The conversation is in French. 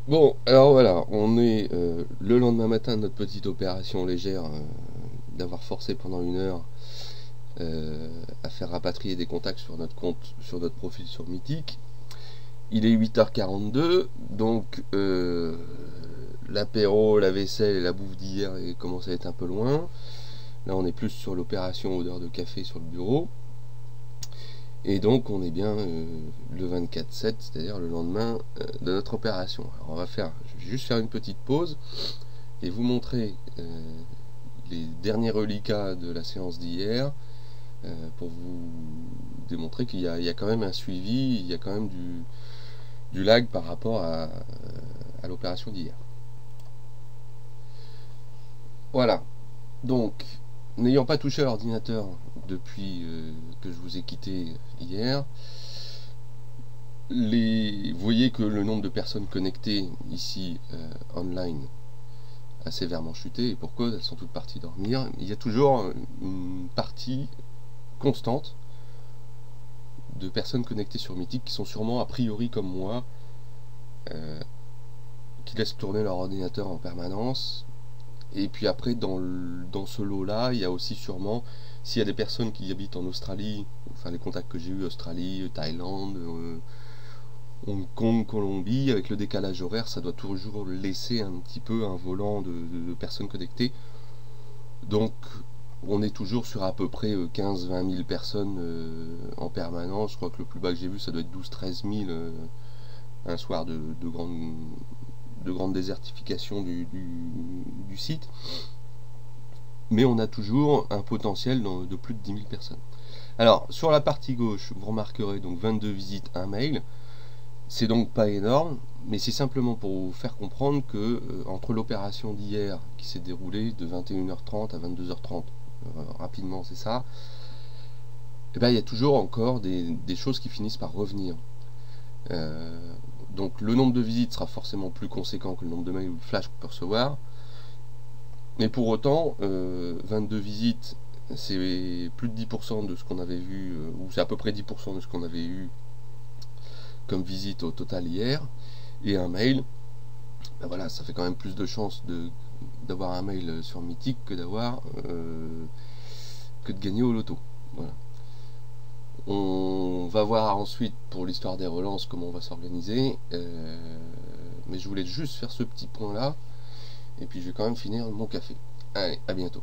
Bon, alors voilà, on est le lendemain matin de notre petite opération légère d'avoir forcé pendant 1 heure à faire rapatrier des contacts sur notre compte, sur notre profil sur Mythic. Il est 8h42, donc l'apéro, la vaisselle et la bouffe d'hier commencent à être un peu loin. Là, on est plus sur l'opération odeur de café sur le bureau. Et donc, on est bien le 24/7, c'est-à-dire le lendemain de notre opération. Alors, je vais juste faire une petite pause et vous montrer les derniers reliquats de la séance d'hier pour vous démontrer qu'il y a quand même un suivi, il y a quand même du lag par rapport à l'opération d'hier. Voilà, donc, n'ayant pas touché à l'ordinateur depuis que je vous ai quitté hier, vous voyez que le nombre de personnes connectées ici online a sévèrement chuté, et pour cause, elles sont toutes parties dormir. Il y a toujours une partie constante de personnes connectées sur Mythic qui sont sûrement a priori comme moi, euh, qui laissent tourner leur ordinateur en permanence. Et puis après, dans ce lot-là, il y a aussi sûrement, s'il y a des personnes qui habitent en Australie, enfin les contacts que j'ai eu, Australie, Thaïlande, Hong Kong, Colombie, avec le décalage horaire, ça doit toujours laisser un petit peu un volant de personnes connectées. Donc on est toujours sur à peu près 15-20 000 personnes en permanence. Je crois que le plus bas que j'ai vu, ça doit être 12-13 000 un soir de grande désertification du site. Mais on a toujours un potentiel de plus de 10 000 personnes. Alors, sur la partie gauche, vous remarquerez donc 22 visites, un mail. C'est donc pas énorme, mais c'est simplement pour vous faire comprendre que entre l'opération d'hier, qui s'est déroulée de 21h30 à 22h30, rapidement c'est ça, et ben, il y a toujours encore des choses qui finissent par revenir. Donc le nombre de visites sera forcément plus conséquent que le nombre de mails ou de flash qu'on peut recevoir. Mais pour autant, 22 visites, c'est plus de 10% de ce qu'on avait vu, ou c'est à peu près 10% de ce qu'on avait eu comme visite au total hier. Et un mail, ben voilà, ça fait quand même plus de chances d'avoir un mail sur Mythic que que de gagner au loto. Voilà. On va voir ensuite pour l'histoire des relances comment on va s'organiser. Mais je voulais juste faire ce petit point là. Et puis je vais quand même finir mon café. Allez, à bientôt.